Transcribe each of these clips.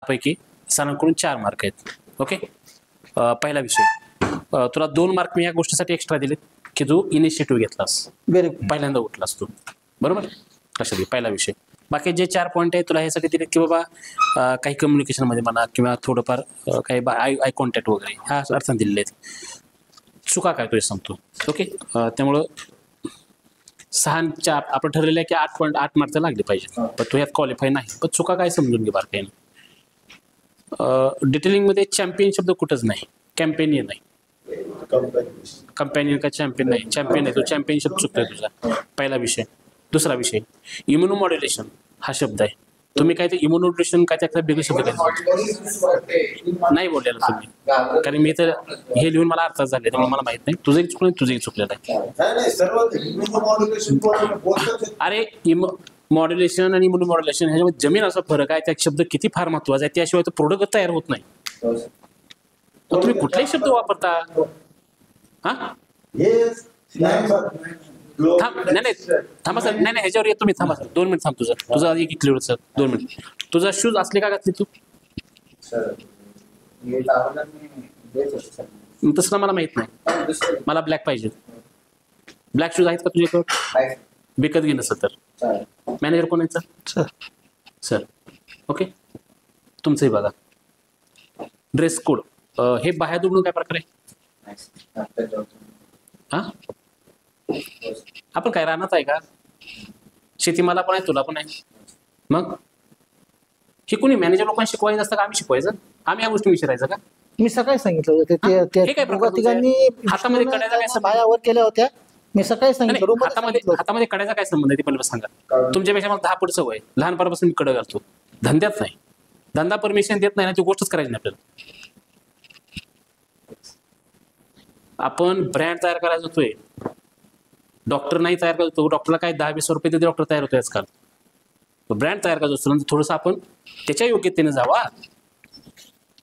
पैकी सरांकडून 4 मार्क आहेत. ओके. पहिला विषय तुला 2 मार्क मी या गोष्टीसाठी एक्स्ट्रा दिलेत की तू इनिशिएटिव्ह घेतलास, पहिल्यांदा उठलास तू, बरोबर. लक्षात घे, पहिला विषय. बाकी जे 4 पॉईंट आहेत तुला ह्यासाठी दिले की बाबा काही कम्युनिकेशनमध्ये म्हणा किंवा थोडंफार काही आय कॉन्टॅक्ट वगैरे ह्या अर्थाने दिलेले आहेत. चुका काय तुझे सांगतो. ओके. त्यामुळं 6 आपण ठरलेलं आहे की 8.8 मार्क लागले पाहिजे, पण तू यात क्वालिफाय नाही. पण चुका काय समजून घे बारकाईने. डिटेलिंगमध्ये चॅम्पियन शब्द कुठंच नाही, कॅम्पेनियन नाही. कंपॅनियन का चॅम्पियन नाही, चॅम्पियन आहे. तो चॅम्पियन शब्द चुकतोय तुझा, पहिला विषय. दुसरा विषय इम्युनोमॉड्युलेशन हा शब्द आहे. तुम्ही काय ते इम्युनोमॉड्युलेशन काय त्याचा वेगळे शब्द काय नाही बोललेला तुम्ही, कारण मी तर हे लिहून मला अर्थात झाले त्यामुळे मला माहित नाही. तुझंही चुकलं, तुझंही चुकलेलं आहे. अरे मॉड्युलेशन आणि इम्युनोमॉड्युलेशन ह्याच्यामध्ये जमीन असा फरक आहे. त्या शब्द किती फार महत्वाचा आहे, त्याशिवाय तो प्रोडक्ट तयार होत नाही. तुम्ही कुठलेही शब्द वापरता. हा नाही थांबा सर, नाही ह्याच्यावर येतो मी. थांबा सर, 2 मिनिट थांब. तुझा एक क्लिअर सर, 2 मिनिट. तुझा शूज असले का घातले तू? तसं मला माहित नाही, मला ब्लॅक पाहिजे. ब्लॅक शूज आहेत का तुझ्याकडे? विकत घेणं सर. तर मॅनेजर कोण आहे सर? Sir okay. तुमचंही बघा. ड्रेस कोड हे बाहेर उघडून काय प्रकार आहे? हा आपण काय राहणार आहे का? शेती मला पण आहे, तुला पण आहे. मग हे कोणी मॅनेजर लोकांना शिकवायचं असतं का आम्ही शिकवायचं? आम्ही या गोष्टी विचारायचं का? मी सकाळी सांगितलं होतं तिघांनी हातामध्ये कड्याचा काय संबंध? बायावर केल्या होत्या. मी सकाळी सांगितलं. हातामध्ये कड्याचा काय संबंध आहे ते मला सांगा. तुमच्यापेक्षा मला 10 पट सवय, लहानपणापासून मी कडं घालतो. धंद्यात नाही, धंदा परमिशन देत नाही ना, ती गोष्टच करायची नाही आपल्याला. आपण ब्रँड तयार करायला जातोय, डॉक्टर नाही तयार करतो. डॉक्टरला काय 10-20 रुपये देते डॉक्टर तयार होतोय आजकाल. ब्रँड तयार करायचं असतो, थोडंसं आपण त्याच्या योग्यतेने जावा.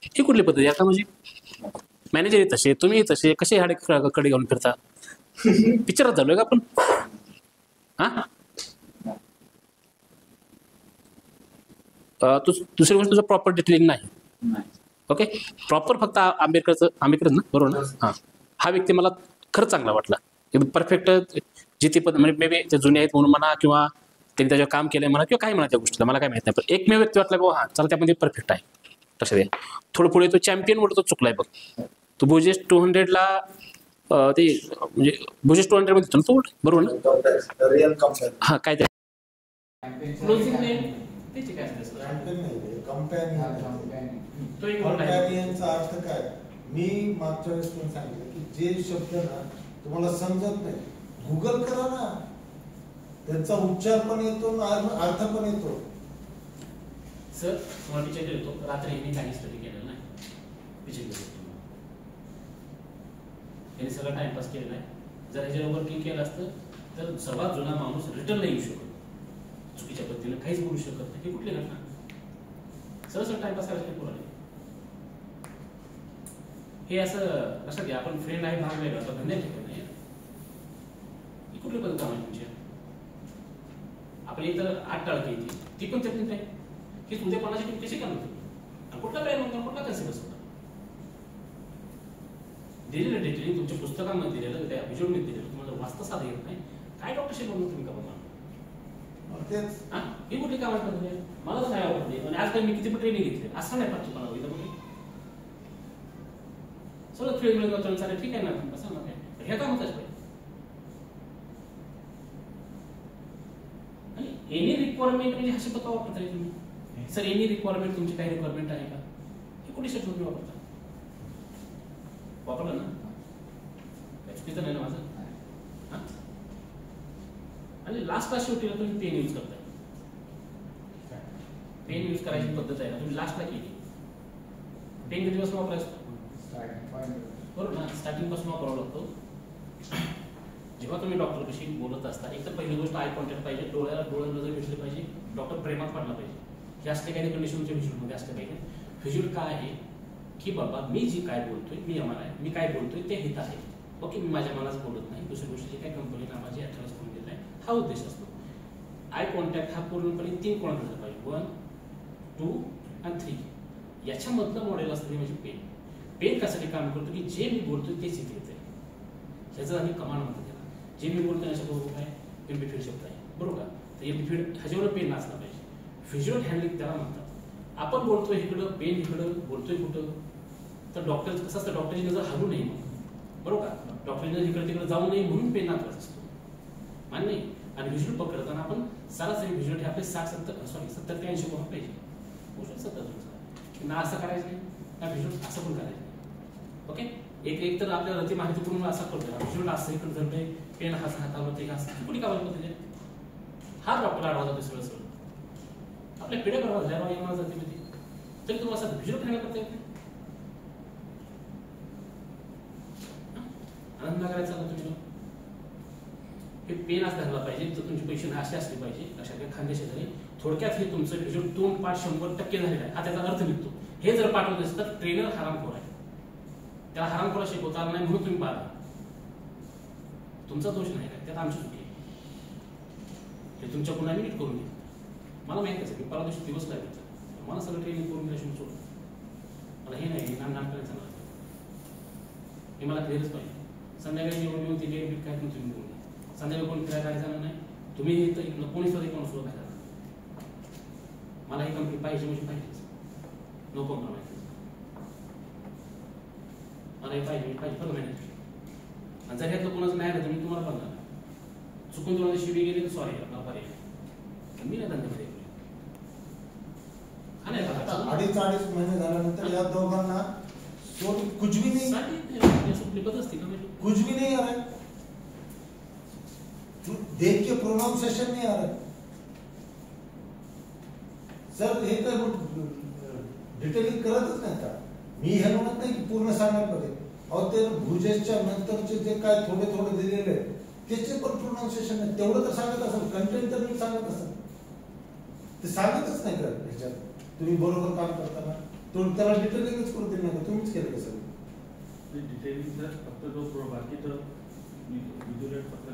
ही कुठली पद्धती आता? म्हणजे मॅनेजर तसे, तुम्ही तसे, कसे हाडे कडे घेऊन फिरता? पिक्चरात झालोय का आपण? हा दुसरी गोष्ट, तुझं प्रॉपर डिटेलिंग नाही. ओके. प्रॉपर फक्त आंबेडकर ना, बरोबर ना? हा हा व्यक्ती मला खरंच चांगला वाटला. परफेक्ट जिथे म्हणजे मे बी ते जुने आहेत म्हणून म्हणा, किंवा त्यांनी त्याच्यावर काम केलंय म्हणा, किंवा काही म्हणा त्या गोष्टीला मला काय माहित नाही. पण एकमेव व्यक्ती वाटला बाबा हा चला त्यामध्ये परफेक्ट आहे. तसं आहे. थोडं पुढे तो चॅम्पियन म्हणतो, तो चुकलाय बघ. तो भुजेश 200ला ते म्हणजे भुजेश 200 मध्ये तो बरोबर ना? हा काय ते कंपॅनियनचा अर्थ काय? मी मागच्या वेळेस पण सांगितलं की जे शब्द ना तुम्हाला समजत नाही, गुगल करा ना, त्यांचा उच्चार पण येतो, अर्थ पण येतो. सर तुम्हाला विचार येतो, रात्री मी काही स्टडी केलेलं नाही, विचार त्यांनी सगळं टाइमपास केलेला आहे. जर ह्याच्यावर वर्किंग केलं असतं तर सर्वात जुना माणूस रिटर्न नाही येऊ शकत, चुकीच्या पद्धतीने काहीच बोलू शकत नाही. हे कुठली घटना? सरळ टाइमपास करायचं पुराणे. हे असं लक्षात घ्या, आपण फ्रेंड आहे भाग वेगळा, पण धंद्या ठिकाण नाही. ही कुठली पद्धत काम आहे तुमची? आपण इथं 8 टाळकी येते, ती पण त्यातून काय की तुझ्या कोणाची टीम कशी काम होती, कुठला काय म्हणतो, कुठला कन्सिडर्स होता दिलेलं डिटेलिंग तुमच्या पुस्तकांमध्ये दिलेलं, त्या व्हिज्युअलमध्ये दिलेलं, तुम्हाला वाचता साधं येत नाही. काय डॉक्टरशी बोलून तुम्ही का बघा? ही कुठली काम आहे? मला तर नाही आवडली. आणि आज मी किती पण ट्रेनिंग घेतली, असं नाही पाहिजे मला. इथं बघ सगळं फ्री मिळत चालेल, ठीक आहे ना, कसं ना काय हे काम होतच पाहिजे. आणि एनी रिक्वायरमेंट म्हणजे हा शब्द का वापरताय तुम्ही? सर एनी रिक्वायरमेंट, तुमची काही रिक्वायरमेंट आहे का? हे कुठे शब्द तुम्ही वापरता? वापरलं ना, चुकीचं नाही ना माझं? आणि लास्टला शेवटी तुम्ही पेन यूज करताय. पेन यूज करायची पद्धत आहे ना, तुम्ही लास्टला केली. पेन किती पासून वापरायचं? बरोबर ना, स्टार्टिंग पासून वापरावा लागतो. जेव्हा तुम्ही डॉक्टरशी बोलत असता, एक तर पहिली गोष्ट आय कॉन्टॅक्ट पाहिजे, डोळ्याला डोळे नजर भेटले पाहिजे, डॉक्टर प्रेमात पडला पाहिजे. हे असले काही कंडिशनच्या व्हिज्युअलमध्ये असले पाहिजे. व्हिज्युअल काय आहे की बाबा मी जी काय बोलतोय, मी आम्हाला आहे, मी काय बोलतोय ते हित आहे. ओके, मी माझ्या मनात बोलत नाही. दुसरी गोष्ट जी काय कंपनी नावाची ॲड्रेस करून देत आहे, हा उद्देश असतो. आय कॉन्टॅक्ट हा पूर्णपणे 3 कोणाचा पाहिजे, 1, 2 आणि 3. याच्यामधलं मॉडेल असतं ते म्हणजे पेन. पेन कशासाठी काम करतो की जे मी बोलतोय तेच इथे येते. ह्याचं आम्ही कमांड म्हणतो त्याला. जे मी बोलतोय याच्याबरोबर काय एम्प्लिफिड शब्द आहे, बरोबर का? तर एम्प्लिफिड ह्याच्यावर पेन नसला पाहिजे. व्हिज्युअल हँडलिंग त्याला म्हणतात. आपण बोलतोय इकडं, पेन इकडं, बोलतोय कुठं, तर डॉक्टर कसं असतं, डॉक्टरची नजर हलू नये म्हणून, बरोबर का? डॉक्टरची नजर इकडे तिकडे जाऊ नये म्हणून पेन नाचवायचा असतो, मान्य नाही. आणि व्हिज्युअल पकडताना आपण सरासरी व्हिज्युअल हे आपले 70 ते 80 कोण पाहिजे. 70 ना असं करायचं नाही ना, व्हिज्युअल असं पण करायचं नाही. ओके, एक तर आपल्या रती माहिती करून असं करतोय, व्हिज्युअल असं इकडे धरतोय, पेन असं हातावर ते असं कुठे कामाला पद्धती हा डॉक्टर आढावा जातो सगळं सगळं. आपल्या पिढ्या बरोबर झाल्या येणार जाते मध्ये तरी तुम्हाला असं व्हिज्युअल खायला करता येत नाही. आनंद करायचा का तुम्ही? हे पेन असं धरला पाहिजे, तर तुमची पैसे असे असले पाहिजे अशा काही खांद्याशी झाले. थोडक्यात हे तुमचं व्हिज्युअल 2 100% झालेलं आहे, हा त्याचा अर्थ निघतो. हे जर पाठवत असेल तर ट्रेनर हरामखोर आहे, त्याला हरामखोरा शिकवता आलं नाही म्हणून तुम्ही पाहा. तुमचा दोष नाही काय, त्यात आमची चुकी आहे. हे तुमच्या गुन्हा नीट करून घ्या. मला माहित आहे की परवा दिवशी दिवस काय घेतला, मला सगळं ट्रेनिंग करून दिल्याशिवाय सोडून मला हे नाही नाम करायचं मला, हे मला क्लिअरच पाहिजे. संध्याकाळी येऊन ती डेट काय पण तुम्ही बोलून घ्या. संध्याकाळी कोणी फिरायला जाणार नाही, तुम्ही कोणी सुद्धा कोण सुद्धा काय मला ही कंपनी पाहिजे म्हणजे पाहिजेच, नो कॉम्प्रोमाइज. मला हे पाहिजे पाहिजे फक्त मॅनेज. आणि जर ह्यातलं कोणाचं नाही आलं तर मी तुम्हाला बघणार चुकून तुम्हाला शिवी गेली तर सॉरी मला पर्याय मी नाही धंद्यामध्ये. 2.5 महिने झाल्यानंतर या दोघांना कुछ भी नहीं, कुछ भी नहीं आ रहा है, देख के प्रोनाउंसिएशन नहीं आ रहा है. सर हे काय डिटेलिंग करतच नाही का? मी हे म्हणत नाही की पूर्ण सांगायला पाहिजे. अहो ते भुजेच्या नंतरचे जे काय थोडे थोडे दिलेले त्याचे पण प्रोनाउन्सिएशन नाही, तेवढं तर सांगत असेल, कंटेंट तर मी सांगत असेल, ते सांगतच नाही का ह्याच्यात. तुम्ही बरोबर काम करताना त्याला डिटेलिंगच करू दिलं नाही, तुम्हीच केलं का सर? डिटेलिंग फक्त तो बाकी तर फक्त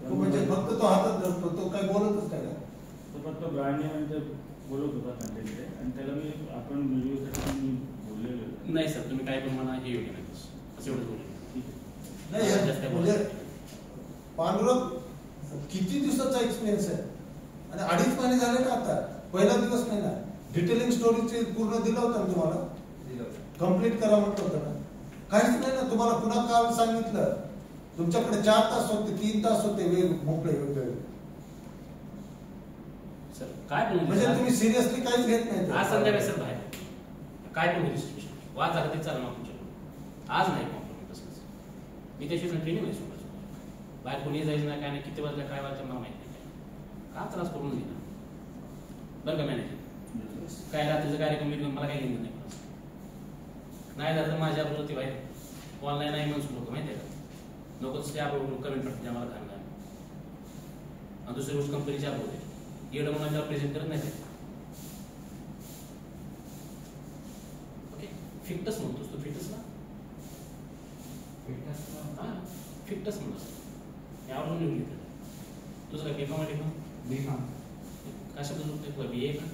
म्हणजे फक्त तो हातात धरतो, तो काय बोलतच नाही का? तो फक्त ब्रँडने म्हणजे बोलत होता कंटेंट, आणि त्याला मी आपण व्हिडिओसाठी मी बोललेलो नाही सर, तुम्ही काय पण म्हणा हे योग्य नाही असं एवढं बोलले नाही. म्हणजे पांडुरंग किती दिवसाचा एक्सपिरियन्स आहे आणि 2.5 महिने झाले ना, आता पहिला दिवस नाही ना. डिटेलिंग स्टोरीचे पूर्ण दिलं होतं ना तुम्हाला, कम्प्लीट करा म्हटलं होतं ना, काहीच नाही ना. तुम्हाला पुन्हा काल सांगितलं, तुमच्याकडे 4 तास होते, 3 तास होते मोकळे वेगवेगळे. सर काय म्हणजे तुम्ही सिरियसली काहीच घेत नाही. आज संध्याकाळी सर बाहेर काय पण वाद झाला ते चालणार तुमच्याकडून, आज नाही कॉम्प्रोमाइज. मी त्याशिवाय ट्रेनिंग नाही सोडायचं. बाहेर कोणी जायचं नाही, काय नाही, किती वाजल्या काय वाजल्या मला माहिती नाही, का त्रास करून घेणार बरं का मॅनेजर. काय रात्रीचा कार्यक्रम मला काही घेणं नाही झालं तर माझ्या बरोबर ती बाहेर ऑनलाईन आहे म्हणून लोक माहिती आहे का, नकोच त्याबरोबर कमेंट पडते आम्हाला खाणार. आणि दुसरी गोष्ट कंपनीच्या होते येडं म्हणून प्रेझेंट करत नाही. ओके, फिक्टस म्हणतोस तू, फिक्टस ना, फिक्टस म्हणतोस यावरून लिहून घेतलं. तुझं काय बीकॉम आहे? बीकॉम कशाबद्दल बी ए का?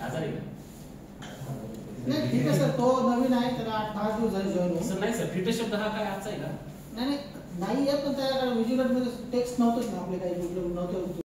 आजारी का? नाही ठीक आहे सर, तो नवीन आहे, त्याला 8-10 दिवस झाले जॉईन होऊन. सर नाही सर, फिटस शब्द हा काय आजचा आहे का? नाही येत, पण त्या व्हिज्युअल मध्ये टेक्स्ट नव्हतंच ना, आपले काही उपलब्ध नव्हतं.